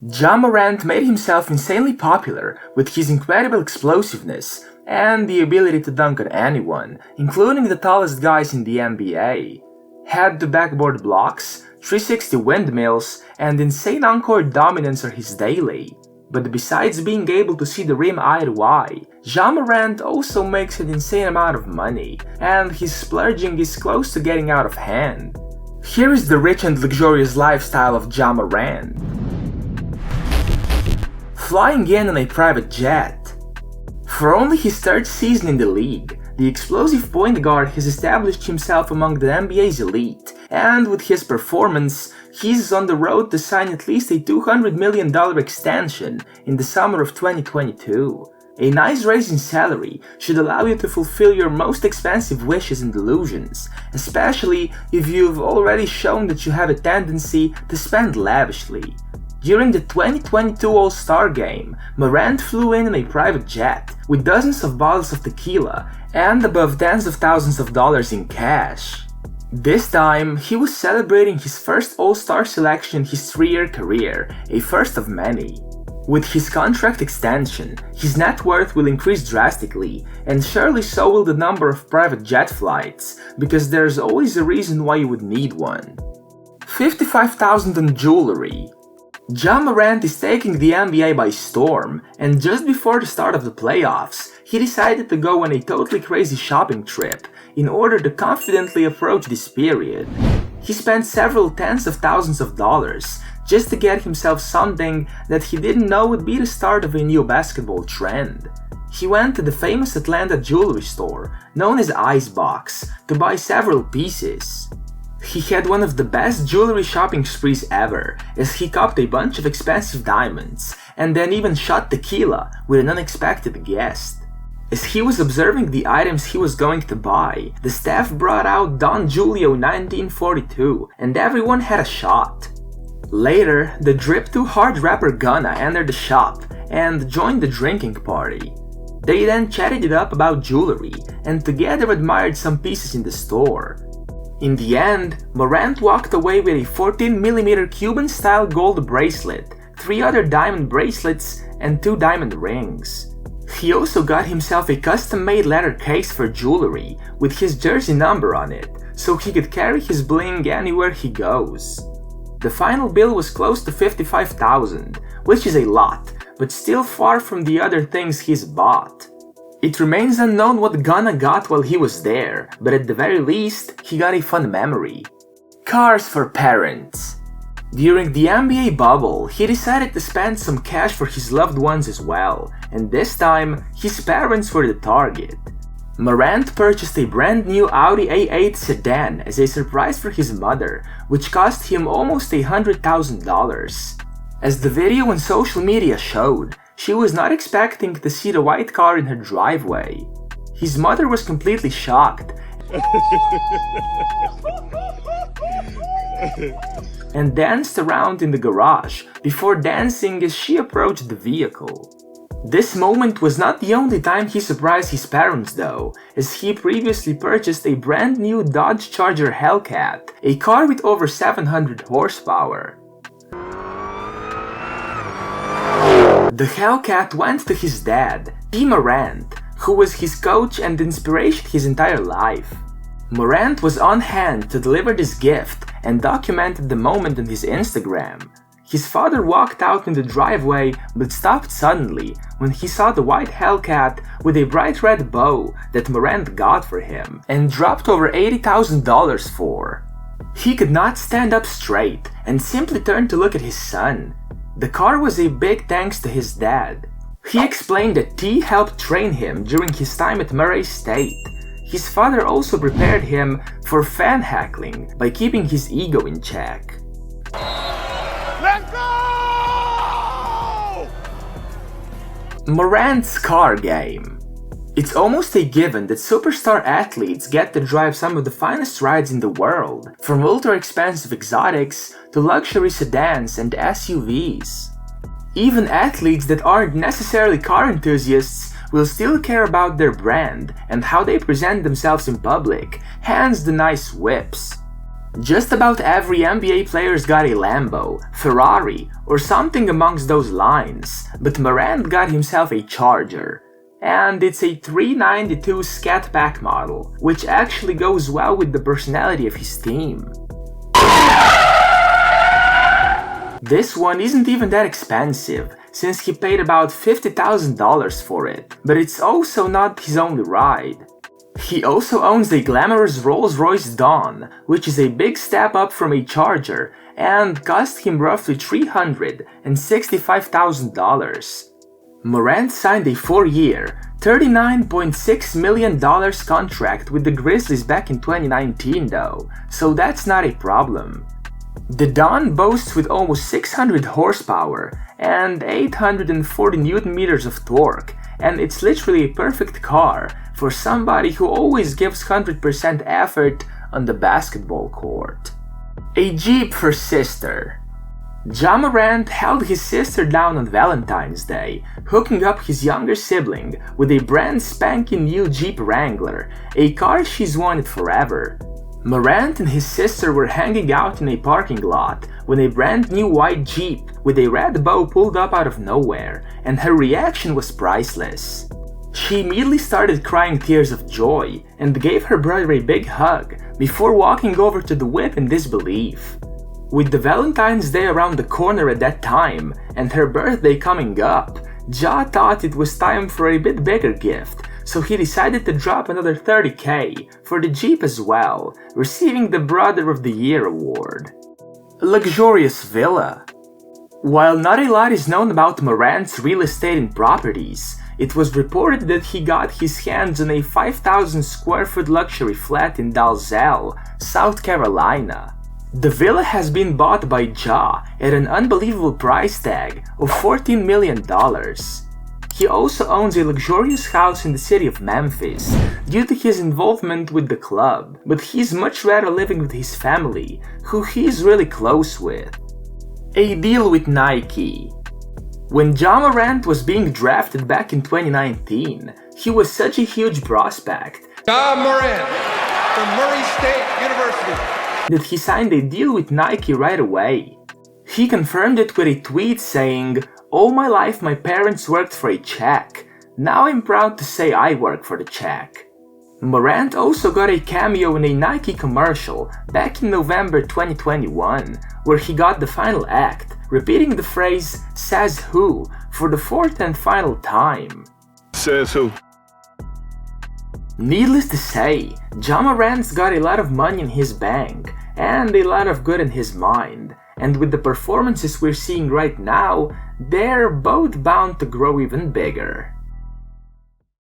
Ja Morant made himself insanely popular with his incredible explosiveness and the ability to dunk on anyone, including the tallest guys in the NBA. Head-to-backboard blocks, 360 windmills, and insane on-court dominance are his daily. But besides being able to see the rim eye to eye, Ja Morant also makes an insane amount of money, and his splurging is close to getting out of hand. Here is the rich and luxurious lifestyle of Ja Morant. Flying in on a private jet. For only his third season in the league, the explosive point guard has established himself among the NBA's elite, and with his performance, he's on the road to sign at least a $200 million extension in the summer of 2022. A nice raise in salary should allow you to fulfill your most expensive wishes and delusions, especially if you've already shown that you have a tendency to spend lavishly. During the 2022 All-Star Game, Morant flew in a private jet with dozens of bottles of tequila and above tens of thousands of dollars in cash. This time, he was celebrating his first All-Star selection in his 3-year career, a first of many. With his contract extension, his net worth will increase drastically, and surely so will the number of private jet flights, because there's always a reason why you would need one. $55,000 on jewelry. Ja Morant is taking the NBA by storm, and just before the start of the playoffs, he decided to go on a totally crazy shopping trip in order to confidently approach this period. He spent several tens of thousands of dollars just to get himself something that he didn't know would be the start of a new basketball trend. He went to the famous Atlanta jewelry store, known as Icebox, to buy several pieces. He had one of the best jewelry shopping sprees ever, as he copped a bunch of expensive diamonds, and then even shot tequila with an unexpected guest. As he was observing the items he was going to buy, the staff brought out Don Julio 1942, and everyone had a shot. Later, the Drip Too Hard rapper Gunna entered the shop and joined the drinking party. They then chatted it up about jewelry, and together admired some pieces in the store. In the end, Morant walked away with a 14mm Cuban-style gold bracelet, 3 other diamond bracelets, and 2 diamond rings. He also got himself a custom-made leather case for jewelry with his jersey number on it, so he could carry his bling anywhere he goes. The final bill was close to $55,000, which is a lot, but still far from the other things he's bought. It remains unknown what Gunna got while he was there, but at the very least, he got a fun memory. Cars for parents. During the NBA bubble, he decided to spend some cash for his loved ones as well, and this time, his parents were the target. Morant purchased a brand new Audi A8 sedan as a surprise for his mother, which cost him almost $100,000. As the video on social media showed, she was not expecting to see the white car in her driveway. His mother was completely shocked and danced around in the garage before dancing as she approached the vehicle. This moment was not the only time he surprised his parents though, as he previously purchased a brand new Dodge Charger Hellcat, a car with over 700 horsepower. The Hellcat went to his dad, P. Morant, who was his coach and inspiration his entire life. Morant was on hand to deliver this gift and documented the moment on his Instagram. His father walked out in the driveway but stopped suddenly when he saw the white Hellcat with a bright red bow that Morant got for him and dropped over $80,000 for. He could not stand up straight and simply turned to look at his son. The car was a big thanks to his dad. He explained that T helped train him during his time at Murray State. His father also prepared him for fan heckling by keeping his ego in check. Let's go! Morant's car game. It's almost a given that superstar athletes get to drive some of the finest rides in the world, from ultra-expensive exotics to luxury sedans and SUVs. Even athletes that aren't necessarily car enthusiasts will still care about their brand and how they present themselves in public, hence the nice whips. Just about every NBA player's got a Lambo, Ferrari, or something amongst those lines, but Morant got himself a Charger. And it's a 392 Scat Pack model, which actually goes well with the personality of his team. This one isn't even that expensive, since he paid about $50,000 for it, but it's also not his only ride. He also owns a glamorous Rolls-Royce Dawn, which is a big step up from a Charger, and cost him roughly $365,000. Morant signed a 4-year, $39.6 million contract with the Grizzlies back in 2019 though, so that's not a problem. The Dawn boasts with almost 600 horsepower and 840 Newton meters of torque, and it's literally a perfect car for somebody who always gives 100% effort on the basketball court. A Jeep for sister. Ja Morant held his sister down on Valentine's Day, hooking up his younger sibling with a brand spanking new Jeep Wrangler, a car she's wanted forever. Morant and his sister were hanging out in a parking lot when a brand new white Jeep with a red bow pulled up out of nowhere, and her reaction was priceless. She immediately started crying tears of joy and gave her brother a big hug before walking over to the whip in disbelief. With the Valentine's Day around the corner at that time and her birthday coming up, Ja thought it was time for a bit bigger gift, so he decided to drop another $30,000 for the Jeep as well, receiving the Brother of the Year award. A luxurious villa. While not a lot is known about Morant's real estate and properties, it was reported that he got his hands on a 5,000 square foot luxury flat in Dalzell, South Carolina. The villa has been bought by Ja at an unbelievable price tag of $14 million. He also owns a luxurious house in the city of Memphis due to his involvement with the club, but he's much rather living with his family, who he's really close with. A deal with Nike. When Ja Morant was being drafted back in 2019, he was such a huge prospect Ja Morant from Murray State University that he signed a deal with Nike right away. He confirmed it with a tweet saying, "All my life my parents worked for a check. Now I'm proud to say I work for the check." Morant also got a cameo in a Nike commercial back in November 2021, where he got the final act, repeating the phrase "says who" for the fourth and final time. Says who? Needless to say, Ja Morant's got a lot of money in his bank, and a lot of good in his mind, and with the performances we're seeing right now, they're both bound to grow even bigger.